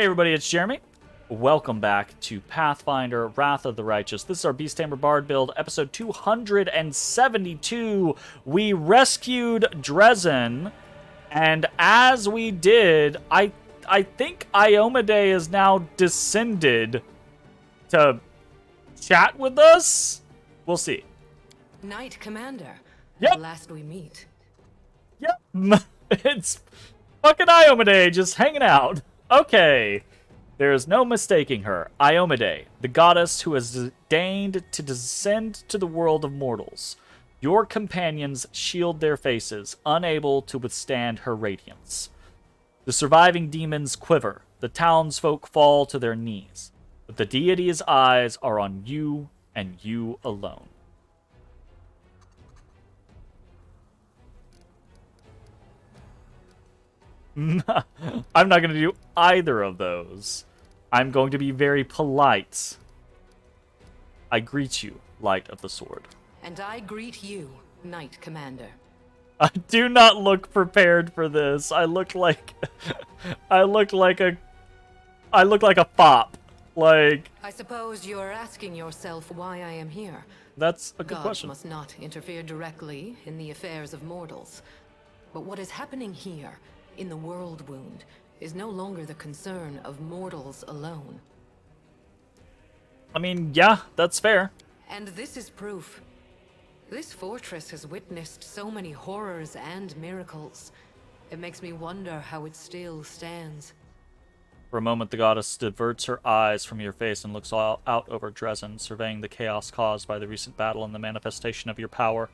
Hey everybody, it's Jeremy. Welcome back to Pathfinder, Wrath of the Righteous. This is our Beast Tamer Bard build, episode 272. We rescued Dresden, and as we did, I think Iomade is now descended to chat with us? We'll see. Knight Commander. Yep. At last we meet. Yep. It's fucking Iomade just hanging out. Okay. There is no mistaking her. Iomade, the goddess who has deigned to descend to the world of mortals. Your companions shield their faces, unable to withstand her radiance. The surviving demons quiver. The townsfolk fall to their knees. But the deity's eyes are on you and you alone. I'm not going to do either of those. I'm going to be very polite. I greet you, Light of the Sword. And I greet you, Knight Commander. I do not look prepared for this. I look like I look like a fop. Like, I suppose you're asking yourself why I am here. that's a good Gods question. must not interfere directly in the affairs of mortals. But what is happening here, in the World Wound, is no longer the concern of mortals alone. I mean, yeah, that's fair. And this is proof. This fortress has witnessed so many horrors and miracles. It makes me wonder how it still stands. For a moment, the goddess diverts her eyes from your face and looks out over Dresden, surveying the chaos caused by the recent battle and the manifestation of your power.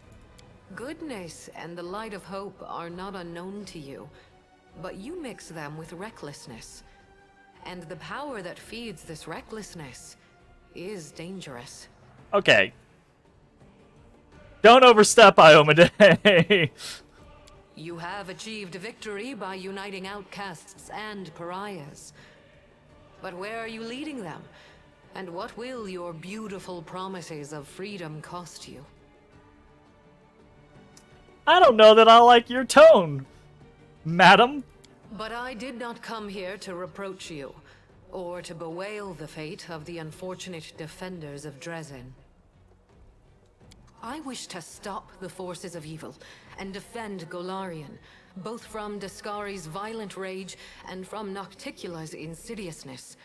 Goodness and the light of hope are not unknown to you, but you mix them with recklessness. And the power that feeds this recklessness is dangerous. Okay. Don't overstep, Iomade. You have achieved victory by uniting outcasts and pariahs. But where are you leading them? And what will your beautiful promises of freedom cost you? I don't know that I like your tone, madam. But I did not come here to reproach you, or to bewail the fate of the unfortunate defenders of Dresden. I wish to stop the forces of evil and defend Golarion, both from Daskari's violent rage and from Nocticula's insidiousness.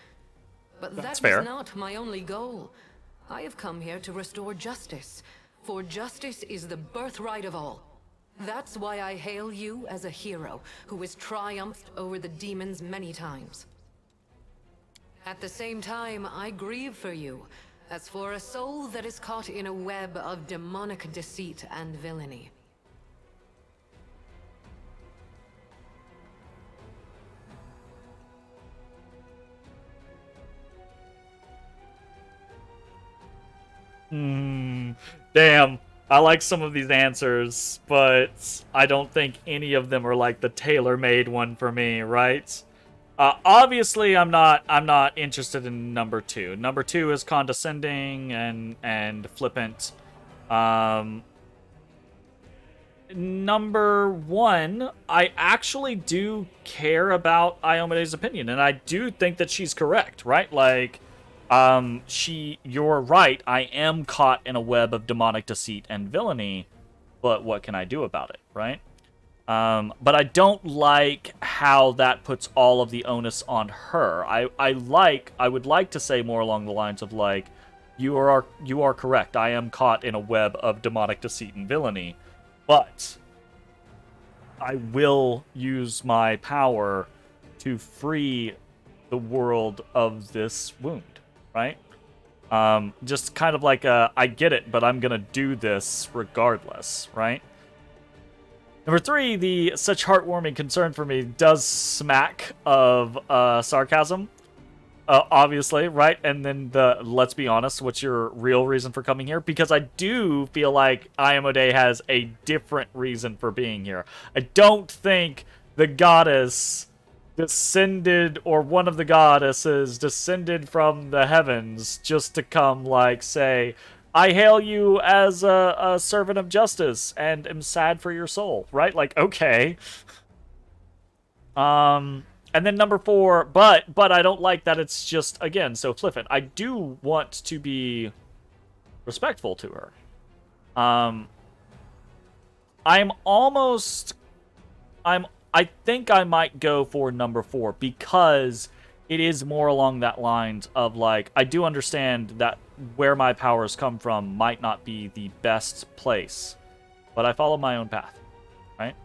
But That's that fair. is not my only goal. I have come here to restore justice, for justice is the birthright of all. That's why I hail you as a hero who has triumphed over the demons many times. At the same time, I grieve for you, as for a soul that is caught in a web of demonic deceit and villainy. Damn. I like some of these answers, but I don't think any of them are like the tailor-made one for me, right? Obviously, I'm not interested in number two. Number two is condescending and flippant. Number one, I actually do care about Iomade's opinion, and I do think that she's correct, right? Like, you're right, I am caught in a web of demonic deceit and villainy, but what can I do about it, right? But I don't like how that puts all of the onus on her. I would like to say more along the lines of like, you are correct, I am caught in a web of demonic deceit and villainy, but I will use my power to free the world of this wound. Right? Just kind of like I get it, but I'm gonna do this regardless, right? Number three, the such heartwarming concern for me does smack of sarcasm, obviously, right? And then let's be honest, what's your real reason for coming here? Because I do feel like Iomade has a different reason for being here. I don't think the goddess descended, or one of the goddesses descended from the heavens just to come, like, say, I hail you as a servant of justice and am sad for your soul, right? Like, okay. And then number 4, but I don't like that it's just, again, so flippant. I do want to be respectful to her. I think I might go for number 4 because it is more along that lines of, like, I do understand that where my powers come from might not be the best place, but I follow my own path, right?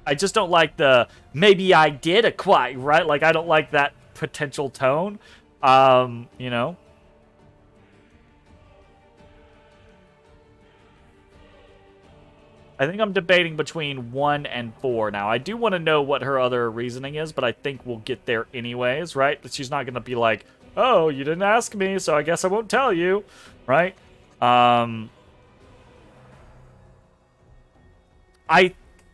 I just don't like the, maybe I did acquire, right? Like, I don't like that potential tone, you know? I think I'm debating between 1 and 4 now. I do want to know what her other reasoning is, but I think we'll get there anyways, right? She's not going to be like, oh, you didn't ask me, so I guess I won't tell you, right? I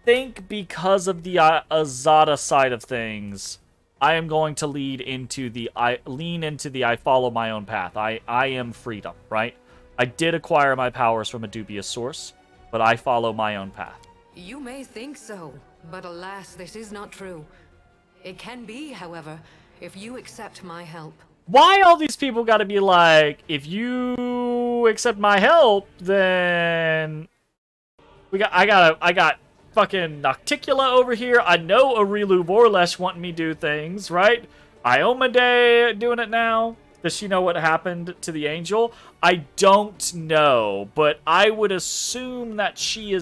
think because of the Azada side of things, I am going to lean into the I follow my own path. I am freedom, right? I did acquire my powers from a dubious source, but I follow my own path. You may think so, but alas, this is not true. It can be, however, if you accept my help. Why all these people gotta be like, if you accept my help, then I got fucking Nocticula over here. I know Arilu Vorlesh wanting me to do things, right? Iomade doing it now. Does she know what happened to the angel? I don't know, but I would assume that she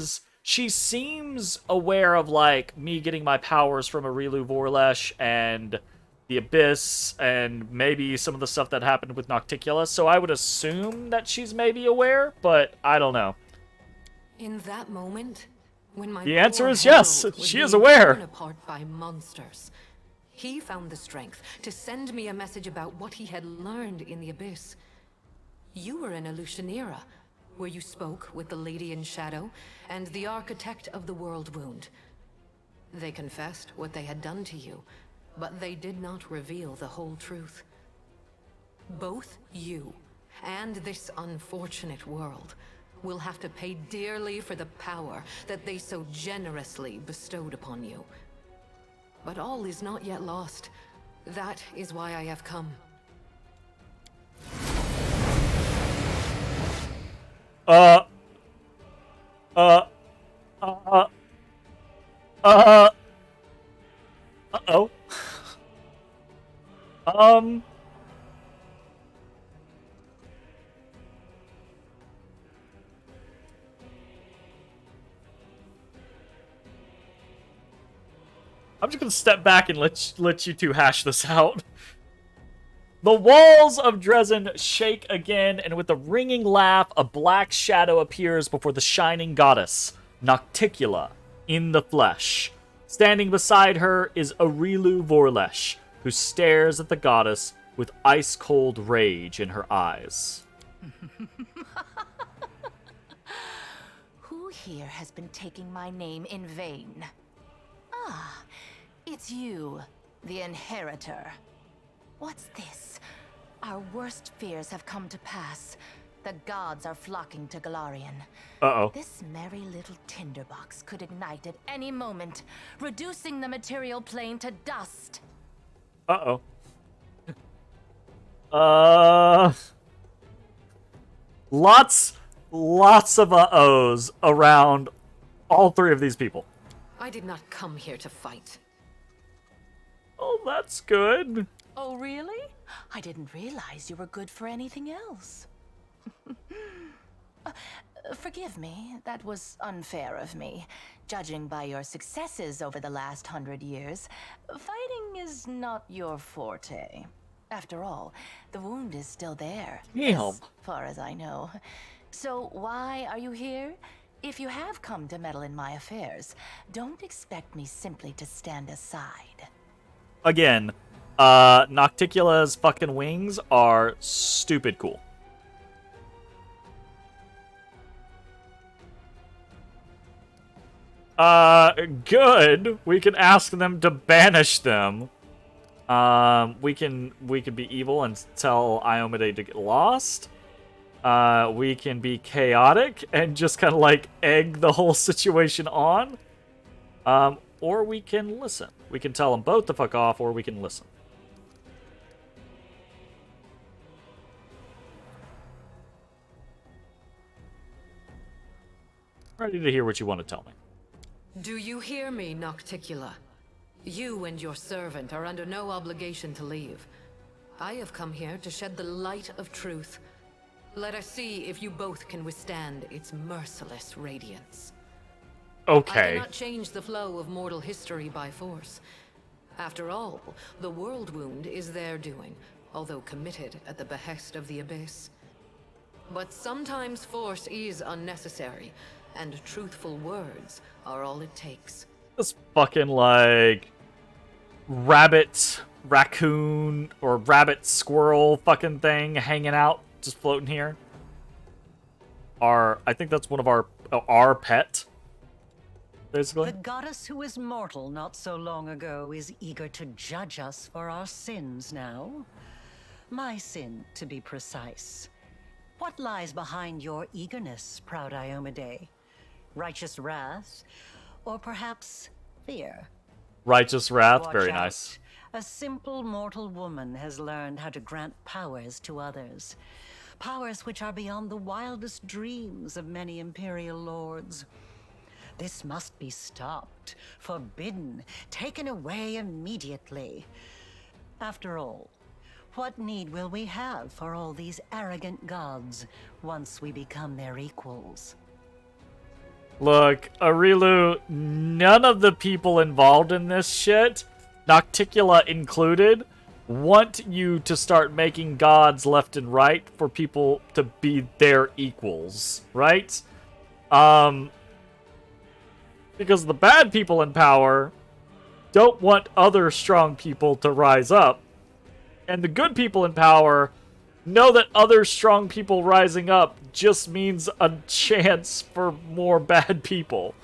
seems aware of, like, me getting my powers from Arilu Vorlesh and the Abyss and maybe some of the stuff that happened with Nocticula, so I would assume that she's maybe aware, but I don't know. In that moment, when my the answer poor is yes, herald was she is being aware. torn apart by monsters, he found the strength to send me a message about what he had learned in the Abyss. You were in Alushanira, where you spoke with the Lady in Shadow and the Architect of the World Wound. They confessed what they had done to you, but they did not reveal the whole truth. Both you and this unfortunate world will have to pay dearly for the power that they so generously bestowed upon you. But all is not yet lost. That is why I have come. Uh-oh. I'm just gonna step back and let you two hash this out. The walls of Dresden shake again, and with a ringing laugh, a black shadow appears before the shining goddess, Nocticula, in the flesh. Standing beside her is Arilu Vorlesh, who stares at the goddess with ice-cold rage in her eyes. Who here has been taking my name in vain? Ah, it's you, the Inheritor. What's this? Our worst fears have come to pass. The gods are flocking to Golarion. Uh-oh. This merry little tinderbox could ignite at any moment, reducing the material plane to dust. Uh-oh. Lots of uh-ohs around all three of these people. I did not come here to fight. Oh, that's good. Oh, really? I didn't realize you were good for anything else. Forgive me, that was unfair of me. Judging by your successes over the last 100 years, fighting is not your forte. After all, the wound is still there, as far as I know. So why are you here? If you have come to meddle in my affairs, don't expect me simply to stand aside. Again, Nocticula's fucking wings are stupid cool. Good. We can ask them to banish them. We can be evil and tell Iomade to get lost. We can be chaotic and just kind of like egg the whole situation on. or we can listen. We can tell them both to fuck off, or we can listen. Ready to hear what you want to tell me. Do you hear me, Nocticula? You and your servant are under no obligation to leave. I have come here to shed the light of truth. Let us see if you both can withstand its merciless radiance. Okay. I cannot change the flow of mortal history by force. After all, the world wound is their doing, although committed at the behest of the Abyss. But sometimes force is unnecessary, and truthful words are all it takes. This fucking, like, rabbit, raccoon, or rabbit squirrel fucking thing hanging out, just floating here. I think that's one of our pet, basically. The goddess who was mortal not so long ago is eager to judge us for our sins now. My sin, to be precise. What lies behind your eagerness, proud Iomade? Righteous wrath, or perhaps fear? Righteous wrath, Watch very out. nice. A simple mortal woman has learned how to grant powers to others. Powers which are beyond the wildest dreams of many Imperial lords. This must be stopped, forbidden, taken away immediately. After all, what need will we have for all these arrogant gods once we become their equals? Look, Arilu, none of the people involved in this shit, Nocticula included, want you to start making gods left and right for people to be their equals, right? Because the bad people in power don't want other strong people to rise up, and the good people in power know that other strong people rising up just means a chance for more bad people.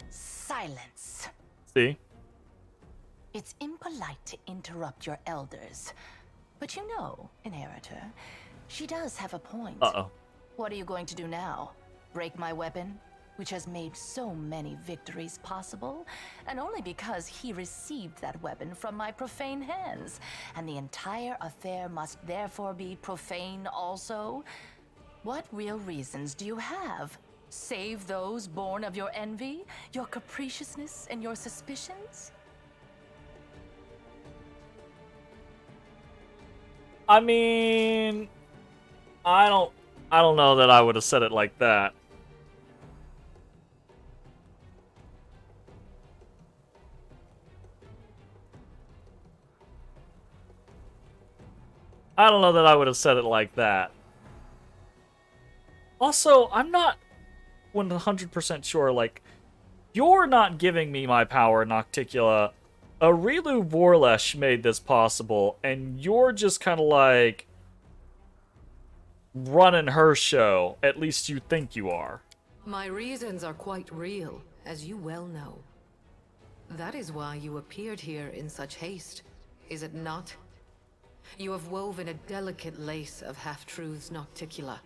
Silence. See? It's impolite to interrupt your elders. But you know, Inheritor, she does have a point. Uh-oh. What are you going to do now? Break my weapon, which has made so many victories possible, and only because he received that weapon from my profane hands, and the entire affair must therefore be profane also? What real reasons do you have? Save those born of your envy, your capriciousness, and your suspicions? I mean, I don't know that I would have said it like that. I don't know that I would have said it like that. Also, I'm not 100% sure, like, you're not giving me my power, Nocticula. Arilu Vorlesh made this possible, and you're just kind of like running her show. At least you think you are. My reasons are quite real, as you well know. That is why you appeared here in such haste, is it not? You have woven a delicate lace of half-truths, Nocticula.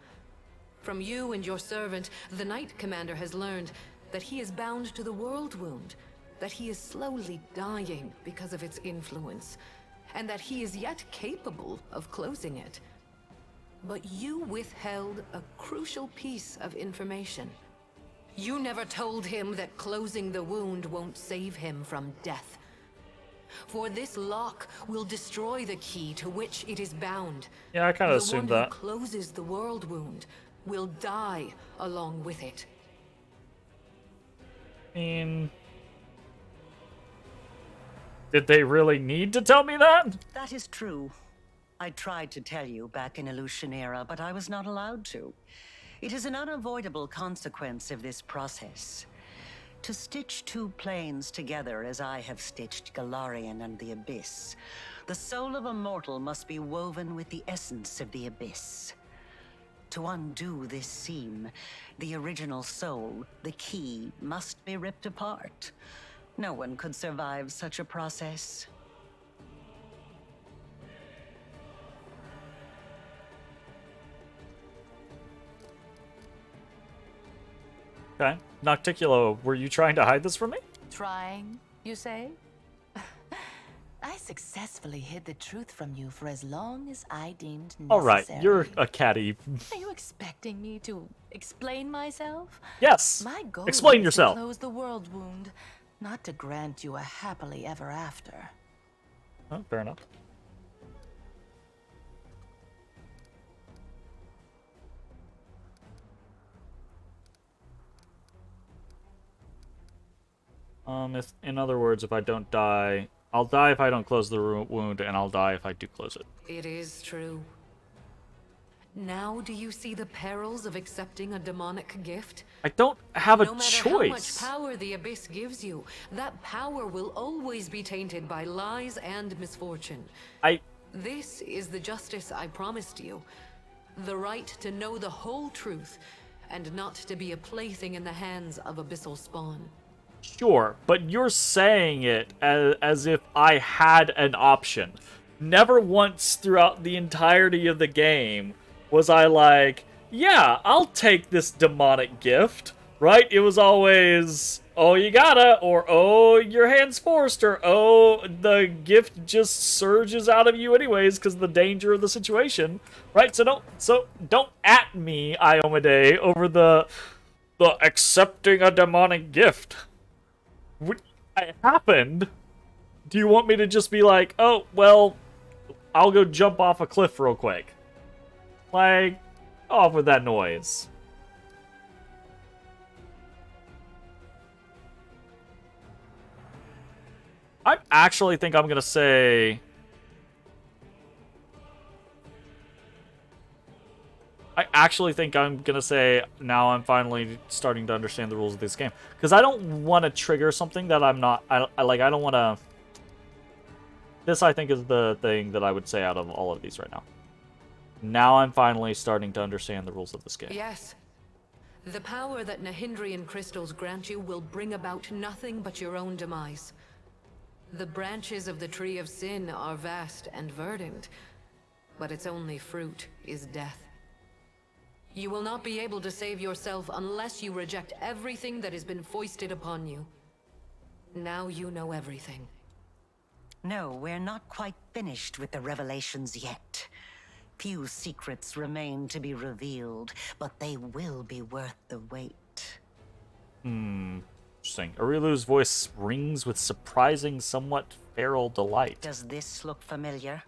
From you and your servant, the Knight Commander has learned that he is bound to the world wound, that he is slowly dying because of its influence, and that he is yet capable of closing it. But you withheld a crucial piece of information. You never told him that closing the wound won't save him from death. For this lock will destroy the key to which it is bound. Yeah, I kind of assumed that. The one who closes the world wound will die along with it. I mean, did they really need to tell me that? That is true. I tried to tell you back in Illusionera, but I was not allowed to. It is an unavoidable consequence of this process. To stitch two planes together as I have stitched Golarion and the Abyss, the soul of a mortal must be woven with the essence of the Abyss. To undo this seam, the original soul, the key, must be ripped apart. No one could survive such a process. Okay. Nocticulo, were you trying to hide this from me? Trying, you say? I successfully hid the truth from you for as long as I deemed necessary. Alright, you're a catty. Are you expecting me to explain myself? Yes! My goal Explain is yourself. to close the world wound, not to grant you a happily ever after. Oh, fair enough. If, in other words, if I don't die, I'll die if I don't close the wound, and I'll die if I do close it. It is true. Now do you see the perils of accepting a demonic gift? I don't have a No matter choice. how much power the Abyss gives you, that power will always be tainted by lies and misfortune. This is the justice I promised you. The right to know the whole truth, and not to be a plaything in the hands of abyssal spawn. Sure, but you're saying it as if I had an option. Never once throughout the entirety of the game was I like, yeah, I'll take this demonic gift, right? It was always, oh, you gotta, or oh, your hand's forced, or oh, the gift just surges out of you anyways because of the danger of the situation, right? So don't at me, Iomade, over the accepting a demonic gift. It happened. Do you want me to just be like, oh, well, I'll go jump off a cliff real quick? Like, off with that noise. I actually think I'm gonna say... now I'm finally starting to understand the rules of this game. Because I don't want to trigger something that I'm not... I don't want to... This, I think, is the thing that I would say out of all of these right now. Now I'm finally starting to understand the rules of this game. Yes. The power that Nahindrian crystals grant you will bring about nothing but your own demise. The branches of the Tree of Sin are vast and verdant, but its only fruit is death. You will not be able to save yourself unless you reject everything that has been foisted upon you. Now you know everything. No, we're not quite finished with the revelations yet. Few secrets remain to be revealed, but they will be worth the wait. Interesting. Arilu's voice rings with surprising, somewhat feral delight. Does this look familiar?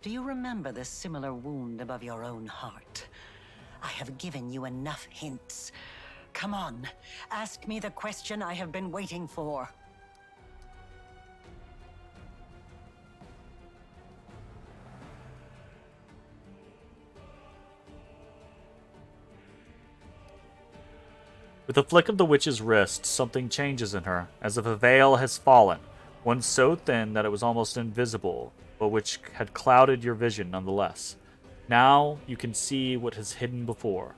Do you remember the similar wound above your own heart? I have given you enough hints. Come on, ask me the question I have been waiting for. With a flick of the witch's wrist, something changes in her, as if a veil has fallen, one so thin that it was almost invisible, but which had clouded your vision nonetheless. Now you can see what was hidden before.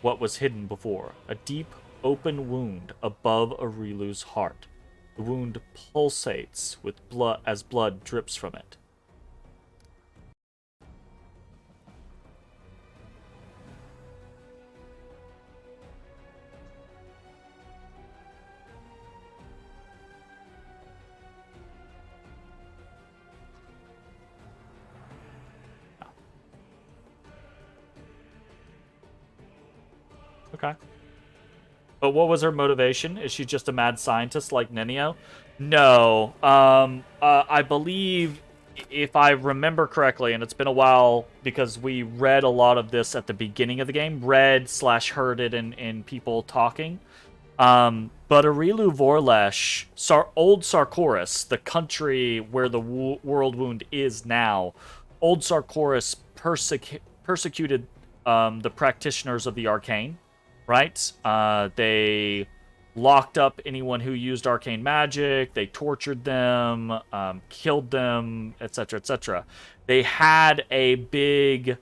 A deep, open wound above Arilu's heart. The wound pulsates with blood as blood drips from it. Okay. But what was her motivation? Is she just a mad scientist like Nenio? No. I believe, if I remember correctly, and it's been a while because we read a lot of this at the beginning of the game, read/heard it in people talking. But Arilu Vorlesh, Old Sarkoris, the country where the world wound is now, Old Sarkoris persecuted the practitioners of the arcane. Right? They locked up anyone who used arcane magic. They tortured them, killed them, etc., etc. They had a big,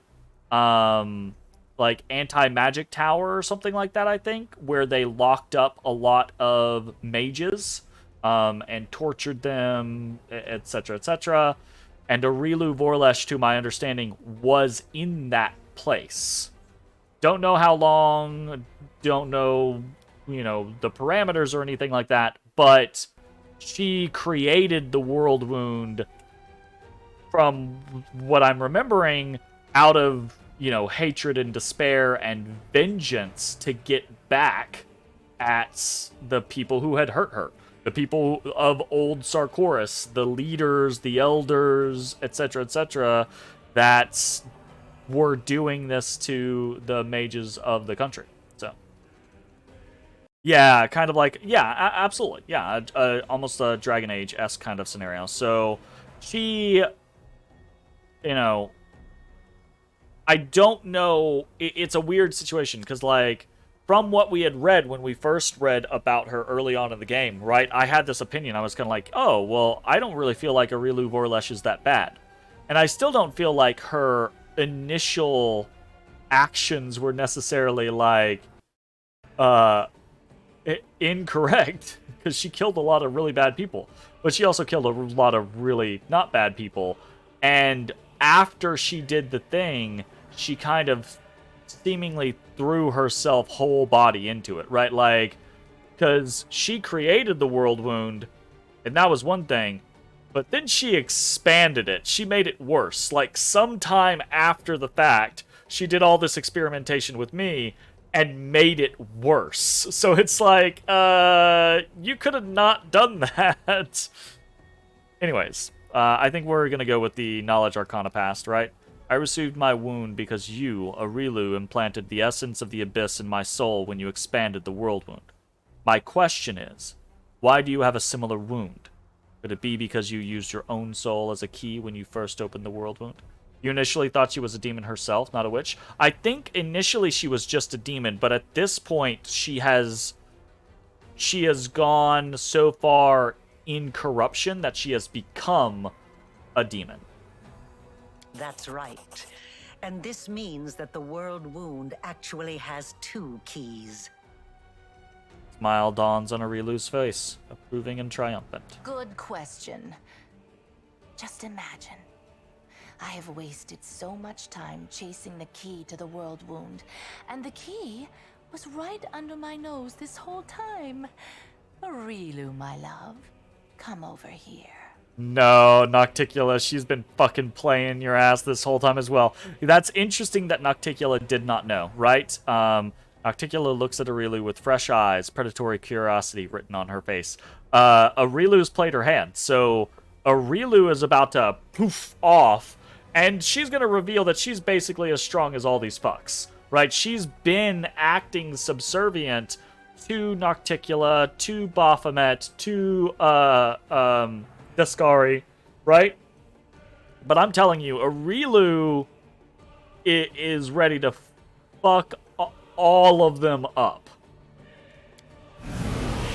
like, anti-magic tower or something like that, I think, where they locked up a lot of mages, and tortured them, etc., etc. And Arilu Vorlesh, to my understanding, was in that place. Don't know how long, don't know, the parameters or anything like that, but she created the world wound from what I'm remembering out of, hatred and despair and vengeance to get back at the people who had hurt her. The people of old Sarkoris, the leaders, the elders, etc., that were doing this to the mages of the country. So, yeah, kind of like, yeah, absolutely. Yeah, almost a Dragon Age-esque kind of scenario. So, she, I don't know. It's a weird situation because, like, from what we had read when we first read about her early on in the game, right, I had this opinion. I was kind of like, oh, well, I don't really feel like Arilu Vorlesh is that bad. And I still don't feel like her initial actions were necessarily, like, incorrect, because she killed a lot of really bad people. But she also killed a lot of really not bad people. And after she did the thing, she kind of seemingly threw herself whole body into it, right? Like, because she created the world wound, and that was one thing, but then she expanded it. She made it worse. Like, sometime after the fact, she did all this experimentation with me and made it worse. So it's like, you could have not done that. Anyways, I think we're going to go with the Knowledge Arcana Past, right? I received my wound because you, Arilu, implanted the essence of the Abyss in my soul when you expanded the world wound. My question is, why do you have a similar wound? Could it be because you used your own soul as a key when you first opened the world wound? You initially thought she was a demon herself, not a witch? I think initially she was just a demon, but at this point she has gone so far in corruption that she has become a demon. That's right. And this means that the world wound actually has 2 keys. Smile dawns on Arilu's face, approving and triumphant. Good question. Just imagine. I have wasted so much time chasing the key to the world wound, and the key was right under my nose this whole time. Arilu, my love, come over here. No, Nocticula, she's been fucking playing your ass this whole time as well. That's interesting that Nocticula did not know, right? Nocticula looks at Arilu with fresh eyes, predatory curiosity written on her face. Arilu's played her hand, so Arilu is about to poof off, and she's going to reveal that she's basically as strong as all these fucks, right? She's been acting subservient to Nocticula, to Baphomet, to, Descari, right? But I'm telling you, Arilu is ready to fuck all of them up.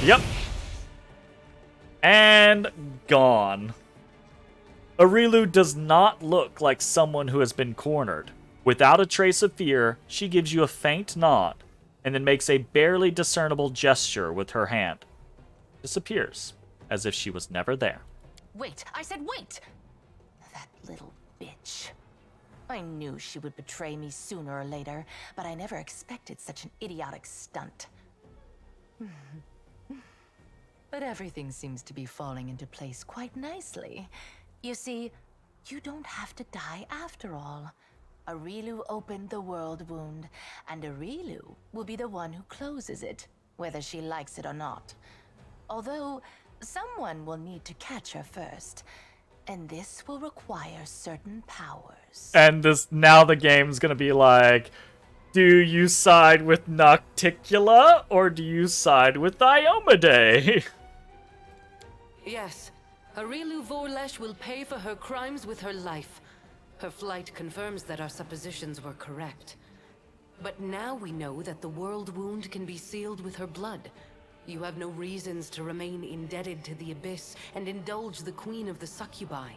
Yep. And gone. Arilu does not look like someone who has been cornered. Without a trace of fear, she gives you a faint nod, and then makes a barely discernible gesture with her hand. Disappears, as if she was never there. Wait, I said wait! That little bitch. I knew she would betray me sooner or later, but I never expected such an idiotic stunt. But everything seems to be falling into place quite nicely. You see, you don't have to die after all. Arilu opened the world wound, and Arilu will be the one who closes it, whether she likes it or not. Although, someone will need to catch her first, and this will require certain powers. And now the game's gonna be like, do you side with Nocticula, or do you side with Iomade? Yes, Arilu Vorlesh will pay for her crimes with her life. Her flight confirms that our suppositions were correct. But now we know that the world wound can be sealed with her blood. You have no reasons to remain indebted to the Abyss and indulge the Queen of the Succubi.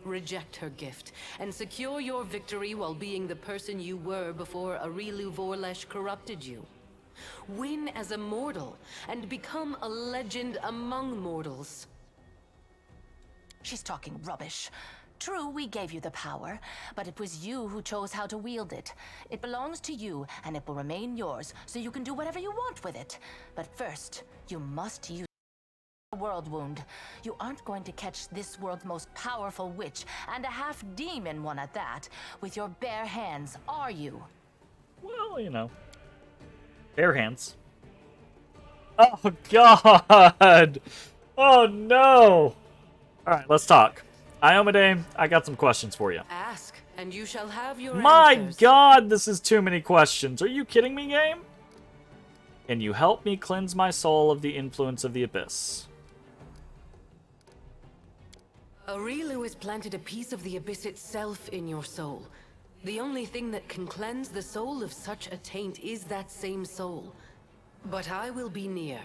Reject her gift, and secure your victory while being the person you were before Arilu Vorlesh corrupted you. Win as a mortal, and become a legend among mortals. She's talking rubbish. True, we gave you the power, but it was you who chose how to wield it. It belongs to you, and it will remain yours, so you can do whatever you want with it. But first, you must use the world wound. You aren't going to catch this world's most powerful witch, and a half-demon one at that, with your bare hands, are you? Well, you know. Bare hands. Oh, God! Oh, no! Alright, let's talk. Iomade, I got some questions for you. Ask, and you shall have your My answers. God, this is too many questions. Are you kidding me, game? Can you help me cleanse my soul of the influence of the abyss? Aurelu has planted a piece of the abyss itself in your soul. The only thing that can cleanse the soul of such a taint is that same soul. But I will be near.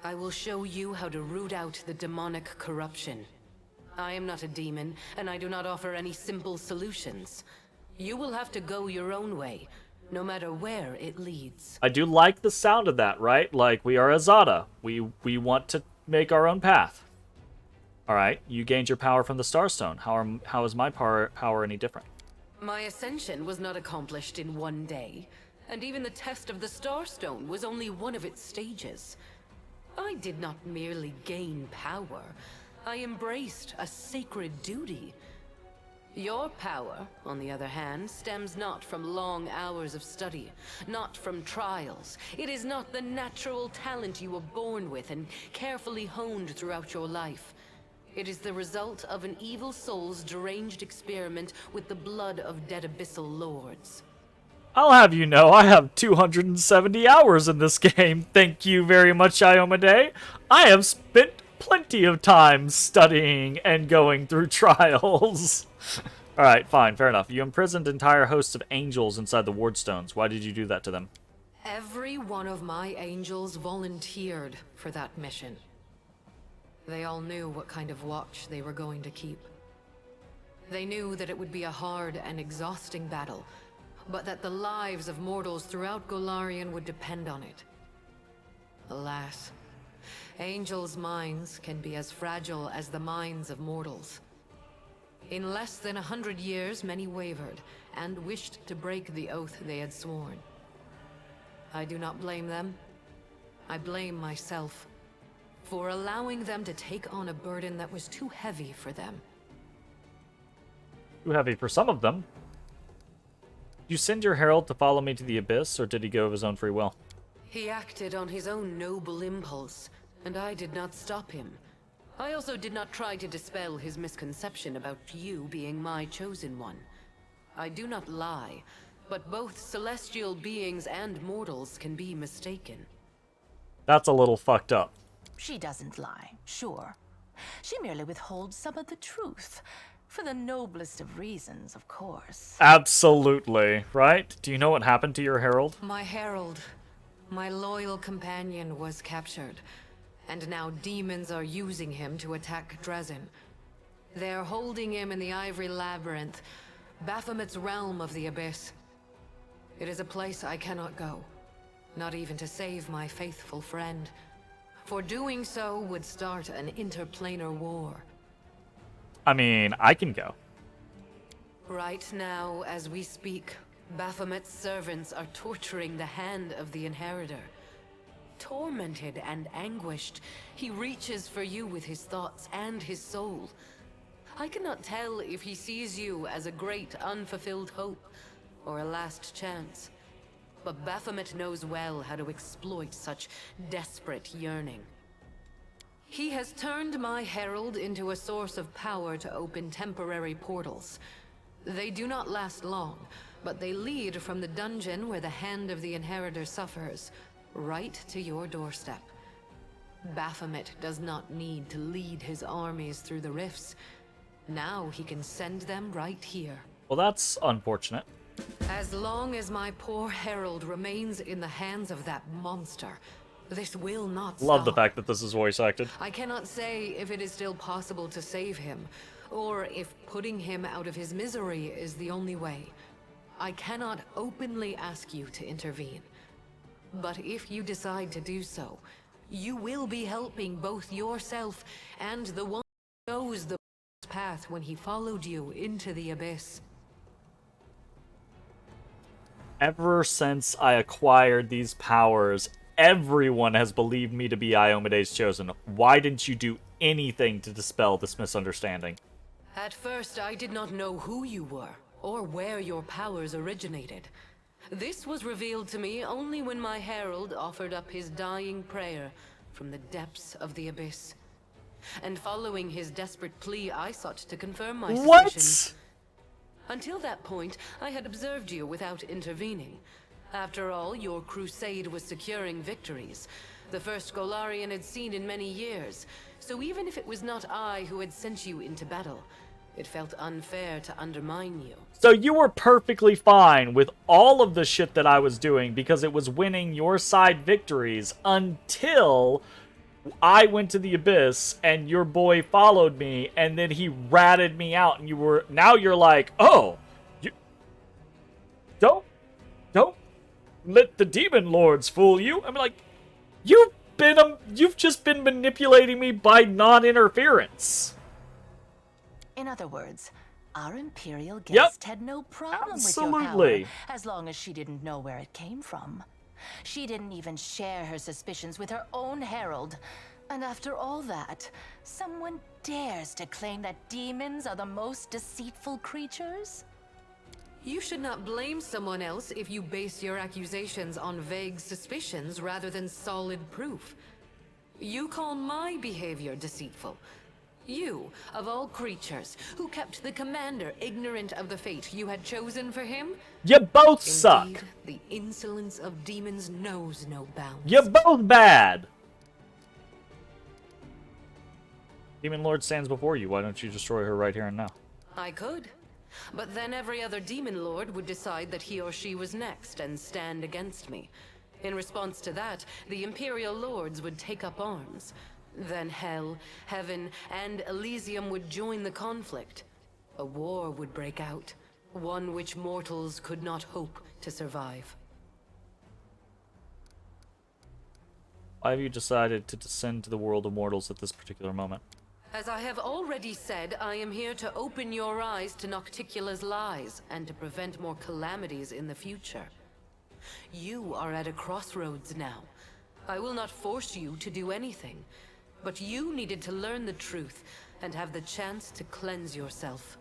I will show you how to root out the demonic corruption. I am not a demon, and I do not offer any simple solutions. You will have to go your own way, no matter where it leads. I do like the sound of that, right? Like, we are Azada. We want to make our own path. Alright, you gained your power from the Starstone. How is my power any different? My ascension was not accomplished in one day, and even the test of the Starstone was only one of its stages. I did not merely gain power. I embraced a sacred duty. Your power, on the other hand, stems not from long hours of study, not from trials. It is not the natural talent you were born with and carefully honed throughout your life. It is the result of an evil soul's deranged experiment with the blood of dead abyssal lords. I'll have you know, I have 270 hours in this game. Thank you very much, Iomade. I have spent plenty of time studying and going through trials. Alright, fine, fair enough. You imprisoned entire hosts of angels inside the wardstones. Why did you do that to them? Every one of my angels volunteered for that mission. They all knew what kind of watch they were going to keep. They knew that it would be a hard and exhausting battle, but that the lives of mortals throughout Golarion would depend on it. Alas, angels' minds can be as fragile as the minds of mortals. In less than 100 years, many wavered and wished to break the oath they had sworn. I do not blame them. I blame myself for allowing them to take on a burden that was too heavy for them. Too heavy for some of them. Did you send your herald to follow me to the abyss, or did he go of his own free will? He acted on his own noble impulse, and I did not stop him. I also did not try to dispel his misconception about you being my chosen one. I do not lie, but both celestial beings and mortals can be mistaken. That's a little fucked up. She doesn't lie, sure. She merely withholds some of the truth. For the noblest of reasons, of course. Absolutely, right? Do you know what happened to your herald? My herald, my loyal companion, was captured. And now demons are using him to attack Dresden. They're holding him in the Ivory Labyrinth, Baphomet's realm of the Abyss. It is a place I cannot go, not even to save my faithful friend. For doing so would start an interplanar war. I mean, I can go. Right now, as we speak, Baphomet's servants are torturing the hand of the Inheritor. Tormented and anguished, he reaches for you with his thoughts and his soul. I cannot tell if he sees you as a great unfulfilled hope or a last chance. But Baphomet knows well how to exploit such desperate yearning. He has turned my herald into a source of power to open temporary portals. They do not last long, but they lead from the dungeon where the hand of the Inheritor suffers, right to your doorstep. Baphomet does not need to lead his armies through the rifts. Now he can send them right here. Well, that's unfortunate. As long as my poor herald remains in the hands of that monster, this will not stop. Love the fact that this is voice acted. I cannot say if it is still possible to save him, or if putting him out of his misery is the only way. I cannot openly ask you to intervene. But if you decide to do so, you will be helping both yourself and the one who knows the path when he followed you into the abyss. Ever since I acquired these powers, everyone has believed me to be Iomede's chosen. Why didn't you do anything to dispel this misunderstanding? At first, I did not know who you were, or where your powers originated. This was revealed to me only when my herald offered up his dying prayer from the depths of the abyss. And following his desperate plea, I sought to confirm my suspicions. Until that point, I had observed you without intervening. After all, your crusade was securing victories, the first Golarion had seen in many years. So even if it was not I who had sent you into battle, it felt unfair to undermine you. So you were perfectly fine with all of the shit that I was doing because it was winning your side victories until I went to the abyss and your boy followed me and then he ratted me out and now you're like, oh, you don't let the demon lords fool you. I'm like, you've just been manipulating me by non-interference. In other words, our Imperial guest had no problem with your power, as long as she didn't know where it came from. She didn't even share her suspicions with her own herald. And after all that, someone dares to claim that demons are the most deceitful creatures? You should not blame someone else if you base your accusations on vague suspicions rather than solid proof. You call my behavior deceitful. You, of all creatures, who kept the commander ignorant of the fate you had chosen for him? You both Indeed, suck. The insolence of demons knows no bounds. You're both bad. Demon Lord stands before you. Why don't you destroy her right here and now? I could. But then every other demon lord would decide that he or she was next and stand against me. In response to that, the Imperial lords would take up arms. Then Hell, Heaven, and Elysium would join the conflict. A war would break out, one which mortals could not hope to survive. Why have you decided to descend to the world of mortals at this particular moment? As I have already said, I am here to open your eyes to Nocticula's lies and to prevent more calamities in the future. You are at a crossroads now. I will not force you to do anything, but you needed to learn the truth and have the chance to cleanse yourself.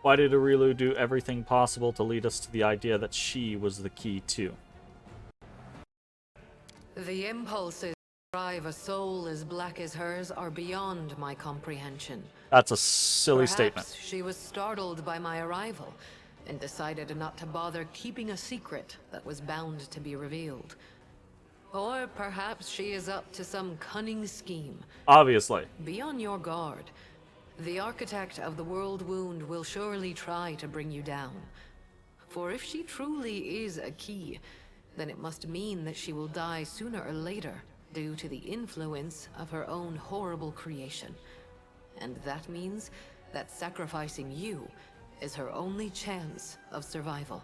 Why did Aurilu do everything possible to lead us to the idea that she was the key too? The impulses that drive a soul as black as hers are beyond my comprehension. That's a silly statement. Perhaps she was startled by my arrival and decided not to bother keeping a secret that was bound to be revealed. Or perhaps she is up to some cunning scheme. Obviously. Be on your guard. The architect of the world wound will surely try to bring you down. For if she truly is a key, then it must mean that she will die sooner or later due to the influence of her own horrible creation. And that means that sacrificing you is her only chance of survival.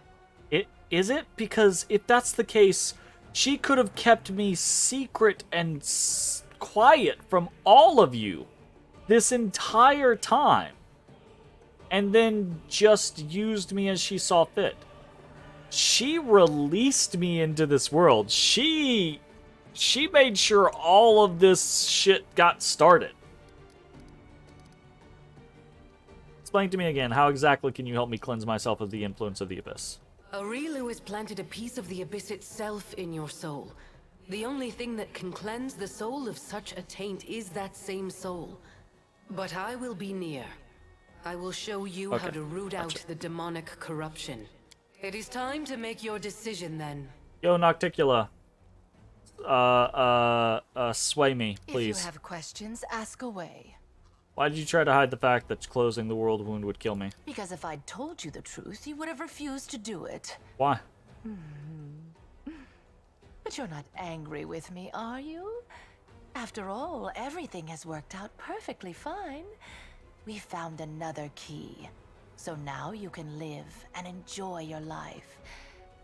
Is it? Because if that's the case, she could have kept me secret and quiet from all of you this entire time. And then just used me as she saw fit. She released me into this world. She made sure all of this shit got started. Explain to me again, how exactly can you help me cleanse myself of the influence of the Abyss? Aurilu has planted a piece of the Abyss itself in your soul. The only thing that can cleanse the soul of such a taint is that same soul. But I will be near. I will show you how to root out the demonic corruption. It is time to make your decision then. Yo, Nocticula. Sway me, please. If you have questions, ask away. Why did you try to hide the fact that closing the world wound would kill me? Because if I'd told you the truth, you would have refused to do it. Why? But you're not angry with me, are you? After all, everything has worked out perfectly fine. We found another key. So now you can live and enjoy your life.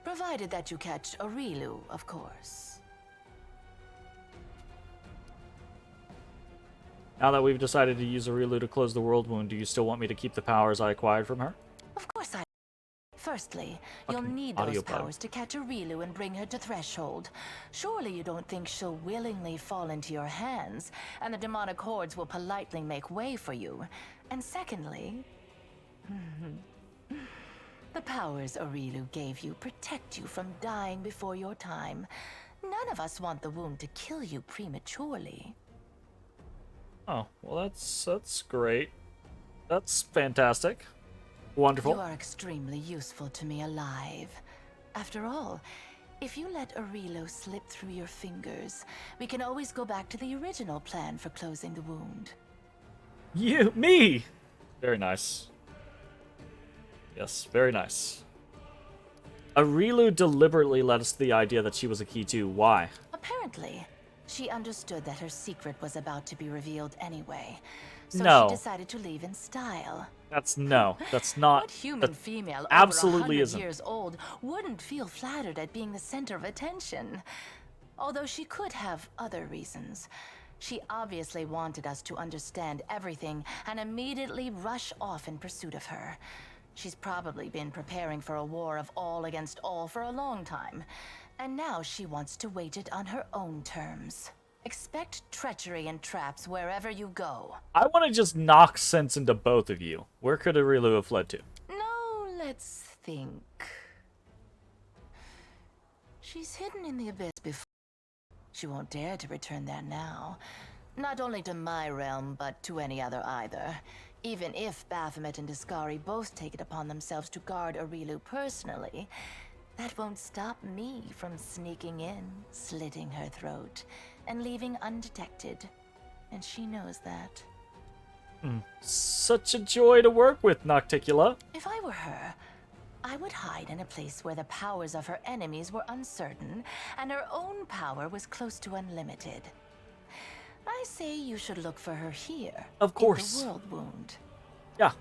Provided that you catch Aurilu, of course. Now that we've decided to use Aurilu to close the world wound, do you still want me to keep the powers I acquired from her? Of course I... Firstly, you'll Fucking need audio those bug. powers to catch Aurilu and bring her to Threshold. Surely you don't think she'll willingly fall into your hands, and the demonic hordes will politely make way for you. And secondly... the powers Aurilu gave you protect you from dying before your time. None of us want the wound to kill you prematurely. Oh, well that's great. That's fantastic. Wonderful. You are extremely useful to me alive. After all, if you let Aurilu slip through your fingers, we can always go back to the original plan for closing the wound. Me! Very nice. Yes, very nice. Aurilu deliberately led us to the idea that she was a key too. Why? Apparently, she understood that her secret was about to be revealed anyway. So No. she decided to leave in style. That's not. What human that female absolutely over 100 isn't. years old wouldn't feel flattered at being the center of attention? Although she could have other reasons. She obviously wanted us to understand everything and immediately rush off in pursuit of her. She's probably been preparing for a war of all against all for a long time. And now she wants to wage it on her own terms. Expect treachery and traps wherever you go. I want to just knock sense into both of you. Where could Aurilu have fled to? No, let's think. She's hidden in the abyss before. She won't dare to return there now. Not only to my realm, but to any other either. Even if Baphomet and Discari both take it upon themselves to guard Aurilu personally, that won't stop me from sneaking in, slitting her throat, and leaving undetected. And she knows that. Such a joy to work with, Nocticula. If I were her, I would hide in a place where the powers of her enemies were uncertain, and her own power was close to unlimited. I say you should look for her here. Of course. In the world wound. Yeah.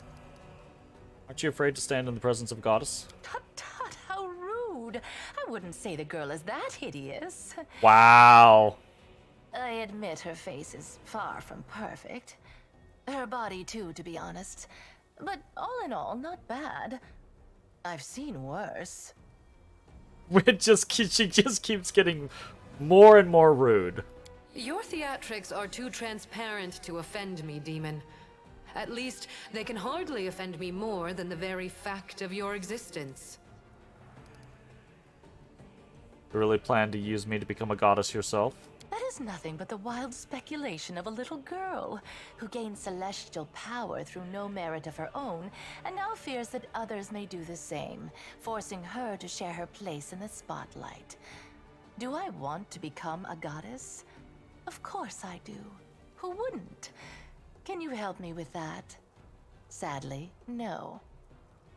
Aren't you afraid to stand in the presence of a goddess? Tut tut, how rude. I wouldn't say the girl is that hideous. Wow. I admit her face is far from perfect. Her body too, to be honest. But all in all, not bad. I've seen worse. She just keeps getting more and more rude. Your theatrics are too transparent to offend me, demon. At least, they can hardly offend me more than the very fact of your existence. You really plan to use me to become a goddess yourself? That is nothing but the wild speculation of a little girl who gained celestial power through no merit of her own and now fears that others may do the same, forcing her to share her place in the spotlight. Do I want to become a goddess? Of course I do. Who wouldn't? Can you help me with that? Sadly, no.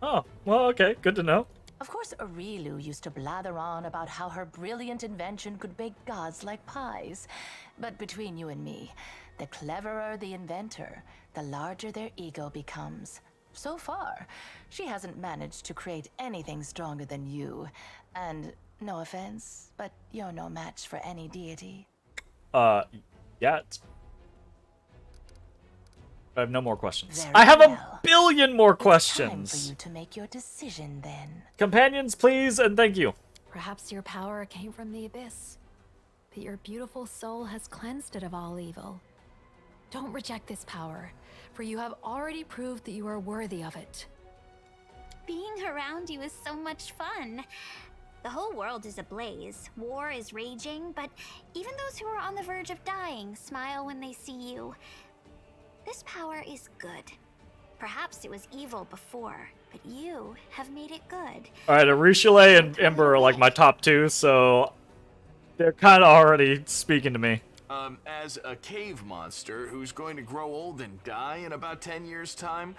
Oh, well, okay. Good to know. Of course, Aurilu used to blather on about how her brilliant invention could bake gods like pies. But between you and me, the cleverer the inventor, the larger their ego becomes. So far, she hasn't managed to create anything stronger than you. And, no offense, but you're no match for any deity. Yet. I have no more questions. Very I have well. a billion more It's time questions. for you to make your decision then. Companions, please, and thank you. Perhaps your power came from the abyss, but your beautiful soul has cleansed it of all evil. Don't reject this power, for you have already proved that you are worthy of it. Being around you is so much fun. The whole world is ablaze. War is raging, but even those who are on the verge of dying smile when they see you. This power is good. Perhaps it was evil before, but you have made it good. Alright, Richelieu and Ember are like my top two, so they're kind of already speaking to me. As a cave monster who's going to grow old and die in about 10 years' time,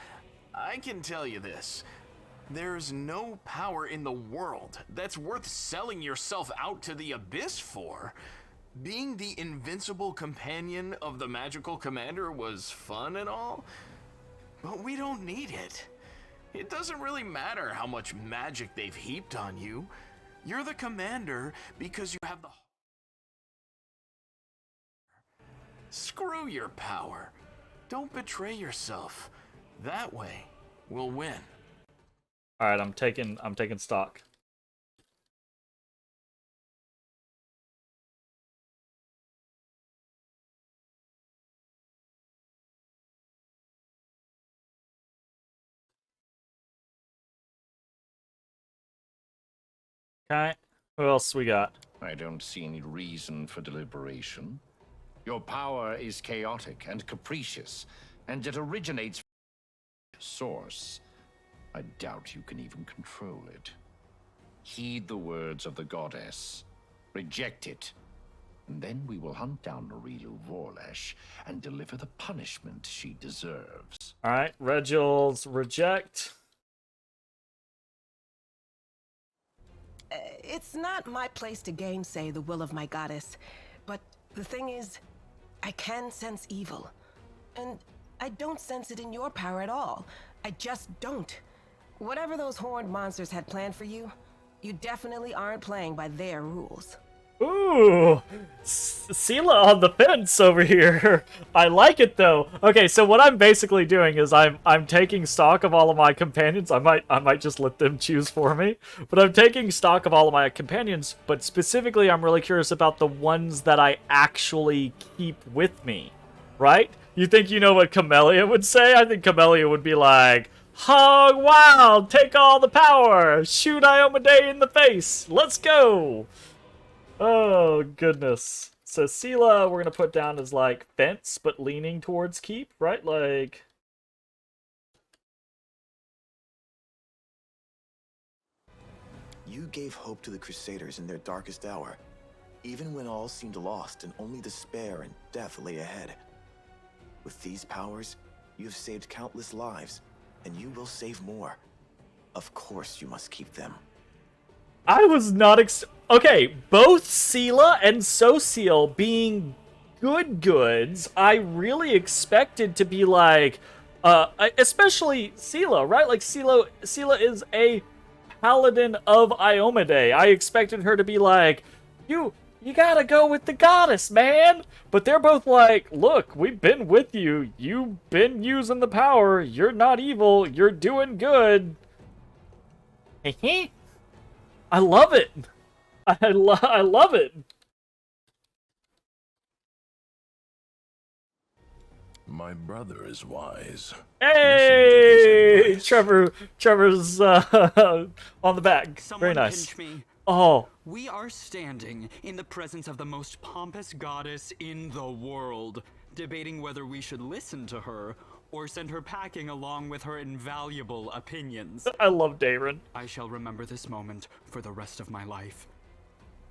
I can tell you this. There's no power in the world that's worth selling yourself out to the abyss for. Being the invincible companion of the magical commander was fun and all, but we don't need it. It doesn't really matter how much magic they've heaped on you. You're the commander because you have the... Screw your power. Don't betray yourself. That way, we'll win. All right, I'm taking stock. Okay, who else we got? I don't see any reason for deliberation. Your power is chaotic and capricious, and it originates from source. I doubt you can even control it. Heed the words of the goddess. Reject it. And then we will hunt down the real Vorlesh and deliver the punishment she deserves. All right, Regil's reject. It's not my place to gainsay the will of my goddess, but the thing is, I can sense evil. And I don't sense it in your power at all. I just don't. Whatever those horned monsters had planned for you, you definitely aren't playing by their rules. Ooh, Sela on the fence over here. I like it though. Okay, so what I'm basically doing is I'm taking stock of all of my companions. I might just let them choose for me, but I'm taking stock of all of my companions. But specifically, I'm really curious about the ones that I actually keep with me. Right? You think you know what Camellia would say? I think Camellia would be like, "Hog wild, take all the power, shoot Iomedae in the face, let's go." Oh, goodness. So Sela, we're going to put down as, like, fence, but leaning towards keep, right? Like... You gave hope to the Crusaders in their darkest hour, even when all seemed lost and only despair and death lay ahead. With these powers, you have saved countless lives, and you will save more. Of course you must keep them. I was not okay, both Sela and Sociel being good goods, I really expected to be like, especially Sela, right? Like, Sela is a paladin of Iomedae. I expected her to be like, you gotta go with the goddess, man! But they're both like, look, we've been with you. You've been using the power. You're not evil. You're doing good. Hehe. I love it. I love it. My brother is wise. Hey, Trevor's on the back. Someone Very nice. pinch me. Oh, We are standing in the presence of the most pompous goddess in the world, debating whether we should listen to her or send her packing along with her invaluable opinions. I love Daron. I shall remember this moment for the rest of my life.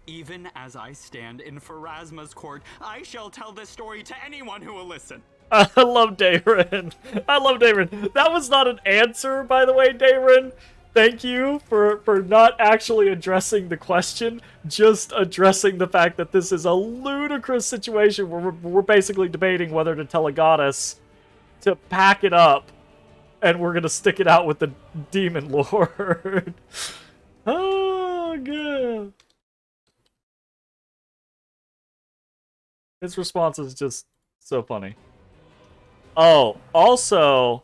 Even as I stand in Pharasma's court, I shall tell this story to anyone who will listen. I love Daron. I love Daron. That was not an answer, by the way, Daron. Thank you for not actually addressing the question, just addressing the fact that this is a ludicrous situation where we're basically debating whether to tell a goddess to pack it up, and we're gonna stick it out with the demon lord. Oh, good. His response is just so funny. Oh, also,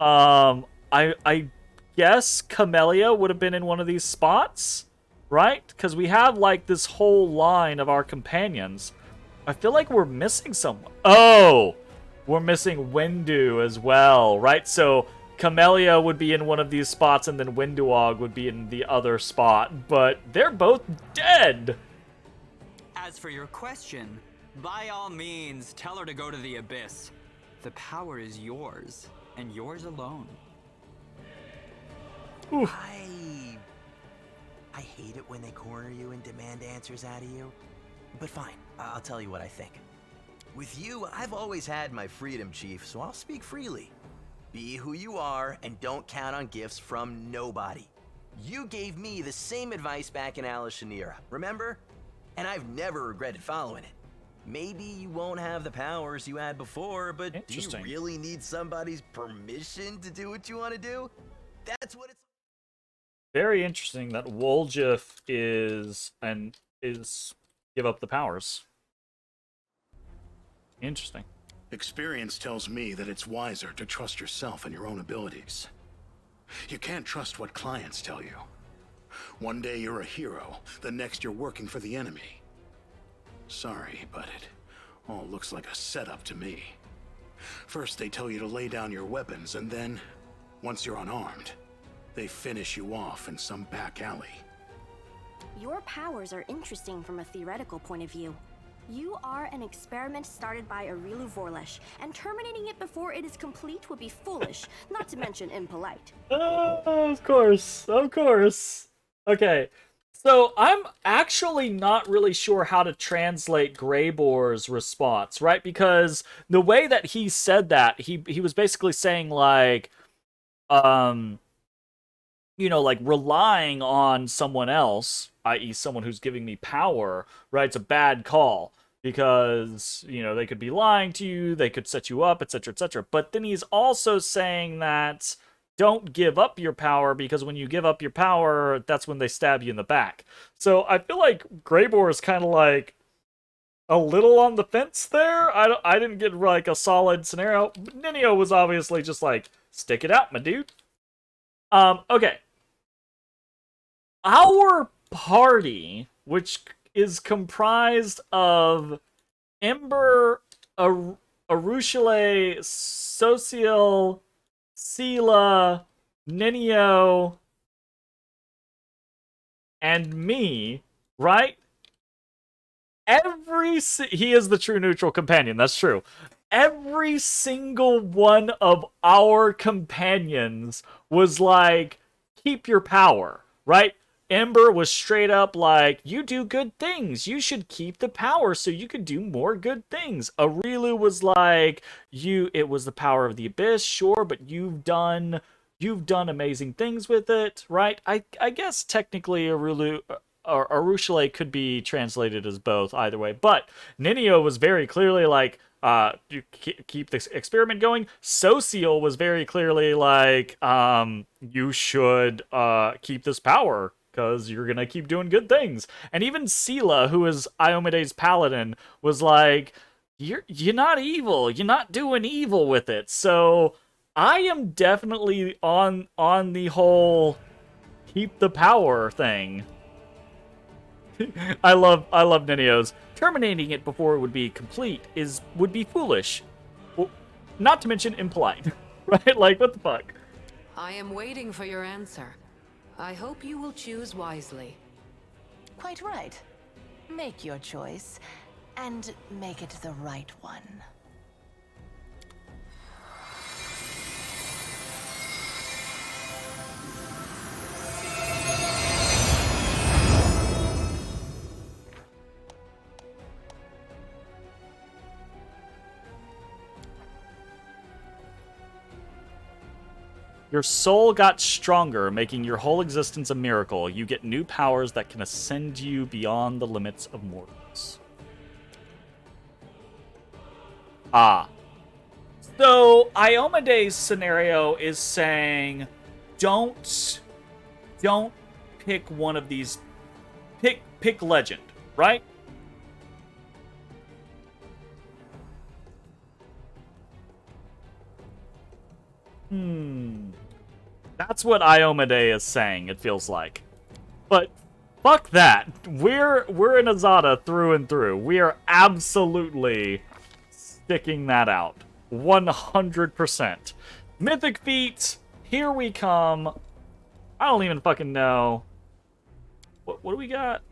I guess Camellia would have been in one of these spots, right? Because we have, like, this whole line of our companions. I feel like we're missing someone. Oh! We're missing Windu as well, right? So Camellia would be in one of these spots, and then Winduog would be in the other spot. But they're both dead! As for your question, by all means, tell her to go to the abyss. The power is yours, and yours alone. Ooh. I hate it when they corner you and demand answers out of you. But fine, I'll tell you what I think. With you, I've always had my freedom, Chief, so I'll speak freely. Be who you are, and don't count on gifts from nobody. You gave me the same advice back in Alishanira, remember? And I've never regretted following it. Maybe you won't have the powers you had before, but do you really need somebody's permission to do what you want to do? That's what it's... Very interesting that Woljif is give up the powers. Interesting. Experience tells me that it's wiser to trust yourself and your own abilities. You can't trust what clients tell you. One day you're a hero, the next you're working for the enemy. Sorry, but it all looks like a setup to me. First they tell you to lay down your weapons, and then, once you're unarmed, they finish you off in some back alley. Your powers are interesting from a theoretical point of view. You are an experiment started by Arilu Vorlesh, and terminating it before it is complete would be foolish, not to mention impolite. Of course, of course. Okay, so I'm actually not really sure how to translate Greyboar's response, right? Because the way that he said that, he was basically saying like, you know, like relying on someone else, i.e. someone who's giving me power, right? It's a bad call because, you know, they could be lying to you, they could set you up, etc., etc. But then he's also saying that don't give up your power, because when you give up your power, that's when they stab you in the back. So I feel like Greybor is kind of like a little on the fence there. I didn't get like a solid scenario. Ninio was obviously just like, stick it out, my dude. Okay. Our party, which is comprised of Ember, Arushale, Social, Sela, Ninio, and me, right? He is the true neutral companion, that's true. Every single one of our companions was like, keep your power, right? Ember was straight up like, you do good things. You should keep the power so you can do more good things. Arilu was like, it was the power of the abyss, sure, but you've done amazing things with it, right? I guess technically Arushale could be translated as both either way, but Ninio was very clearly like, you keep this experiment going. Social was very clearly like, you should keep this power because you're gonna keep doing good things. And even Sela, who is Iomede's paladin, was like, you're not evil. You're not doing evil with it. So I am definitely on the whole keep the power thing. I love Ninio's. Terminating it before it would be complete would be foolish. Well, not to mention impolite. Right? Like, what the fuck? I am waiting for your answer. I hope you will choose wisely. Quite right. Make your choice, and make it the right one. Your soul got stronger, making your whole existence a miracle. You get new powers that can ascend you beyond the limits of mortals. Ah. So, Iomede's scenario is saying, don't pick one of these. Pick legend, right? That's what Iomade is saying, it feels like. But fuck that. We're in Azada through and through. We are absolutely sticking that out. 100%. Mythic feat, here we come. I don't even fucking know. What do we got?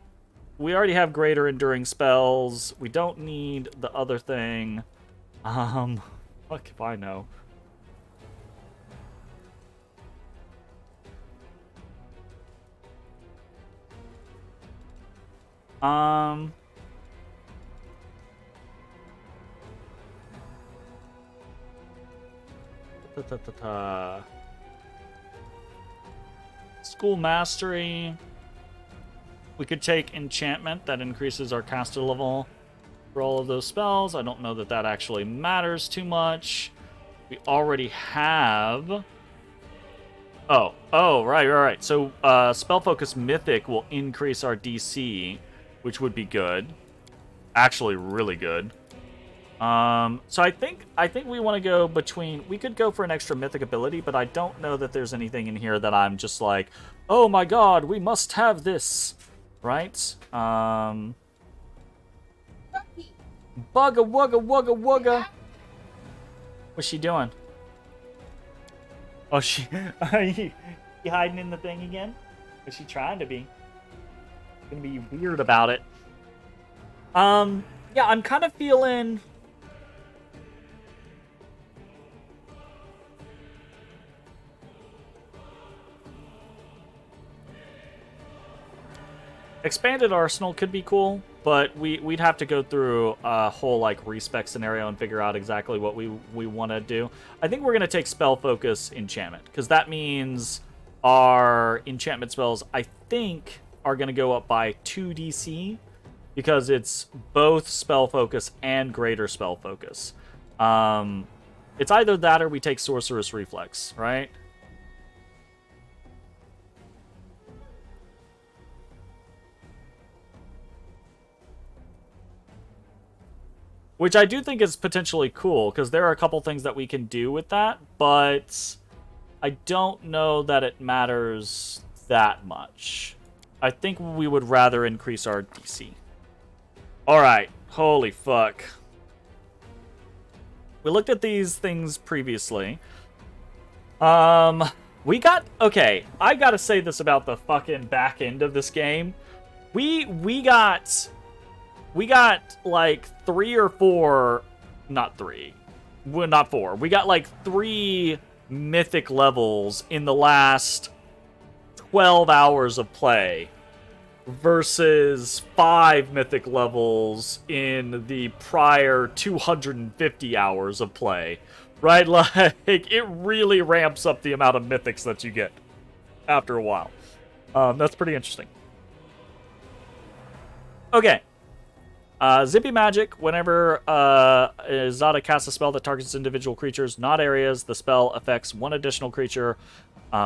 We already have greater enduring spells. We don't need the other thing. Fuck if I know. School mastery. We could take enchantment, that increases our caster level for all of those spells. I don't know that that actually matters too much. We already have... Oh, right. So, Spell Focus Mythic will increase our DC, which would be good. Actually, really good. So I think we want to go between. We could go for an extra mythic ability, but I don't know that there's anything in here that I'm just like, oh my god, we must have this, right? Bugga wugga wugga wugga. What's she doing? Oh, she you hiding in the thing again? Is she trying to be? Gonna be weird about it. Yeah, I'm kind of feeling. Expanded arsenal could be cool, but we'd have to go through a whole like respec scenario and figure out exactly what we want to do. I think we're gonna take spell focus enchantment because that means our enchantment spells I think are gonna go up by 2 DC because it's both spell focus and greater spell focus. It's either that or we take sorceress reflex, right? Which I do think is potentially cool, because there are a couple things that we can do with that, but I don't know that it matters that much. I think we would rather increase our DC. Alright, holy fuck. We looked at these things previously. We got... Okay, I gotta say this about the fucking back end of this game. We got like 3 or 4, not 3, well, not 4. We got like 3 mythic levels in the last 12 hours of play versus 5 mythic levels in the prior 250 hours of play, right? Like, it really ramps up the amount of mythics that you get after a while. That's pretty interesting. Okay. Zippy Magic, whenever Zada casts a spell that targets individual creatures, not areas, the spell affects one additional creature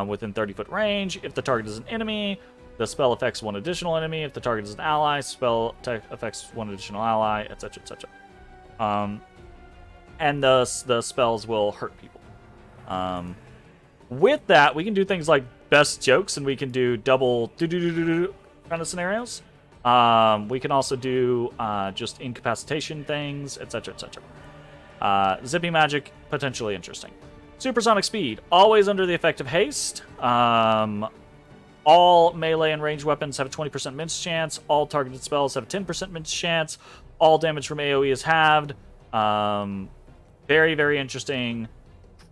within 30-foot range. If the target is an enemy, the spell affects one additional enemy. If the target is an ally, spell affects one additional ally, etc., etc. And the spells will hurt people. With that, we can do things like best jokes, and we can do double kind of scenarios. We can also do just incapacitation things, etc., etc. Zippy Magic, potentially interesting. Supersonic Speed, always under the effect of haste. All melee and ranged weapons have a 20% miss chance. All targeted spells have a 10% miss chance. All damage from AoE is halved. Very, very interesting.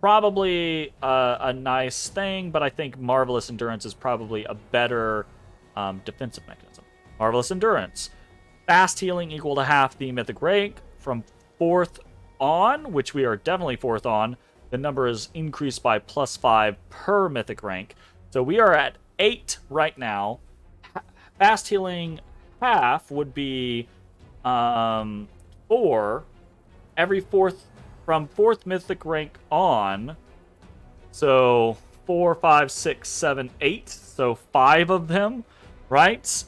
Probably a nice thing, but I think Marvelous Endurance is probably a better defensive mechanism. Marvelous Endurance. Fast healing equal to half the mythic rank. From 4th on, which we are definitely 4th on, the number is increased by +5 per mythic rank. So we are at 8 right now. Fast healing half would be 4 every 4th from 4th mythic rank on. So 4, 5, 6, 7, 8. So 5 of them. Right?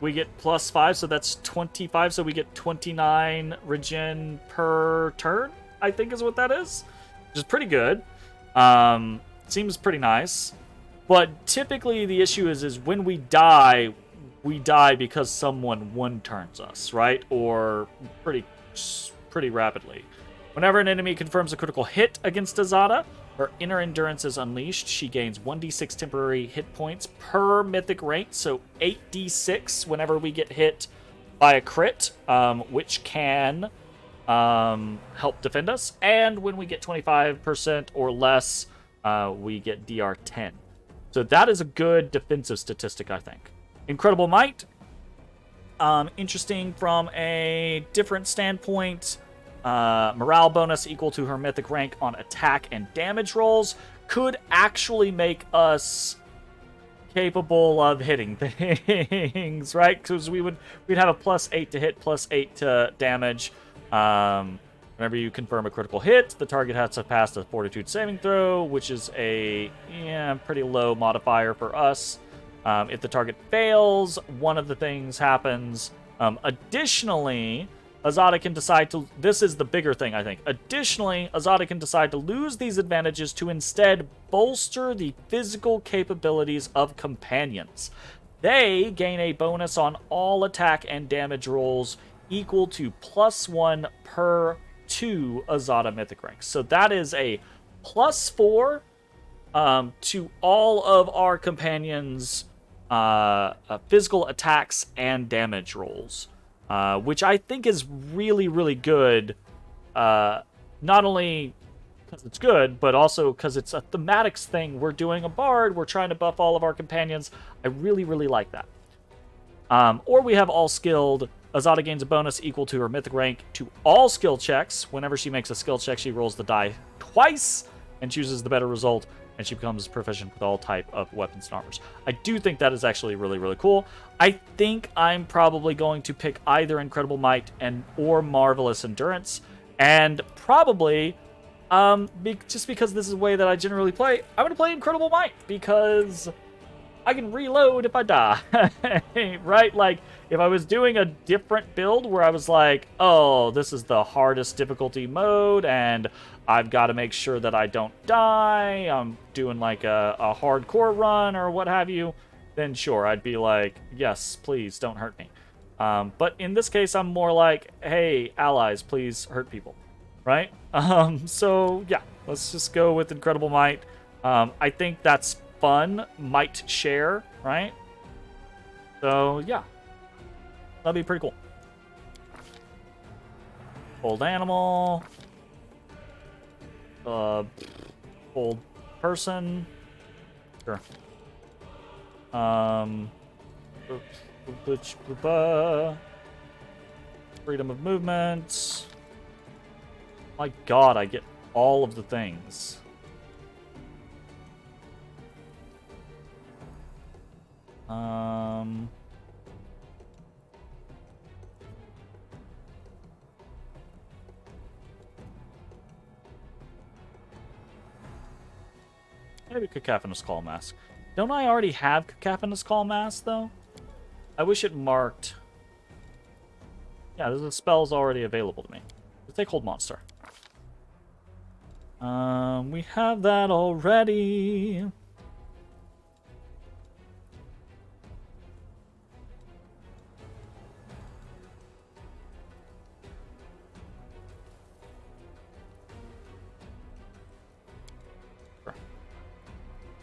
We get +5, so that's 25, so we get 29 regen per turn, I think is what that is. Which is pretty good. Seems pretty nice. But typically the issue is when we die because someone one-turns us, right? Or pretty rapidly. Whenever an enemy confirms a critical hit against Azada, her inner endurance is unleashed. She gains 1d6 temporary hit points per mythic rank, so 8d6 whenever we get hit by a crit, which can help defend us. And when we get 25% or less, we get DR 10. So that is a good defensive statistic, I think. Incredible Might. Interesting from a different standpoint. Morale bonus equal to her mythic rank on attack and damage rolls could actually make us capable of hitting things, right? Because we'd have a +8 to hit, +8 to damage. Whenever you confirm a critical hit, the target has to pass the Fortitude saving throw, which is a pretty low modifier for us. If the target fails, one of the things happens. Additionally, Azada can decide to... This is the bigger thing, I think. Additionally, Azada can decide to lose these advantages to instead bolster the physical capabilities of companions. They gain a bonus on all attack and damage rolls equal to +1 per 2 Azada mythic ranks. So that is a +4 to all of our companions' physical attacks and damage rolls. Which I think is really, really good. Not only because it's good, but also because it's a thematics thing. We're doing a bard. We're trying to buff all of our companions. I really, really like that. Or we have all skilled. Azada gains a bonus equal to her mythic rank to all skill checks. Whenever she makes a skill check, she rolls the die twice and chooses the better result, and she becomes proficient with all type of weapons and armors. I do think that is actually really, really cool. I think I'm probably going to pick either Incredible Might or Marvelous Endurance, and probably, just because this is the way that I generally play, I'm going to play Incredible Might, because I can reload if I die, right? Like, if I was doing a different build where I was like, oh, this is the hardest difficulty mode, and I've got to make sure that I don't die, I'm doing like a hardcore run or what have you, then sure, I'd be like, yes, please, don't hurt me. But in this case, I'm more like, hey, allies, please hurt people, right? So, yeah, let's just go with Incredible Might. I think that's fun. Might share, right? So, yeah. That'd be pretty cool. Old animal. Old person. Sure. Freedom of movement. My god, I get all of the things. Maybe Cacophonous Call Mask. Don't I already have Cacophonous Call Mask, though? I wish it marked... Yeah, the spell's already available to me. Let's take Hold Monster. We have that already.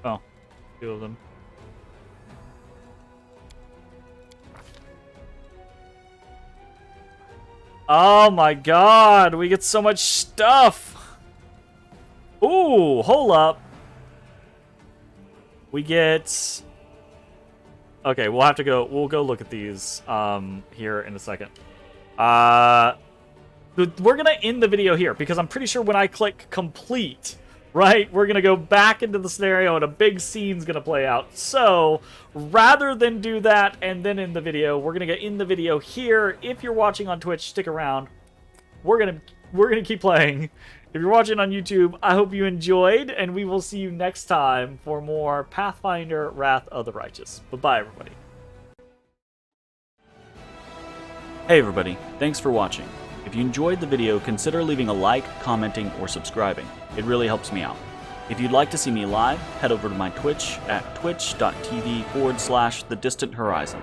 Oh, two of them. Oh my god, we get so much stuff. Ooh, hold up. We get... Okay, we'll go look at these here in a second. We're gonna end the video here because I'm pretty sure when I click complete, right, we're gonna go back into the scenario and a big scene's gonna play out. So rather than do that and then end the video, we're gonna end the video here. If you're watching on Twitch, stick around. We're gonna keep playing. If you're watching on YouTube, I hope you enjoyed, and we will see you next time for more Pathfinder Wrath of the Righteous. Bye-bye, everybody. Hey everybody, thanks for watching. If you enjoyed the video, consider leaving a like, commenting, or subscribing. It really helps me out. If you'd like to see me live, head over to my Twitch at twitch.tv/thedistanthorizon.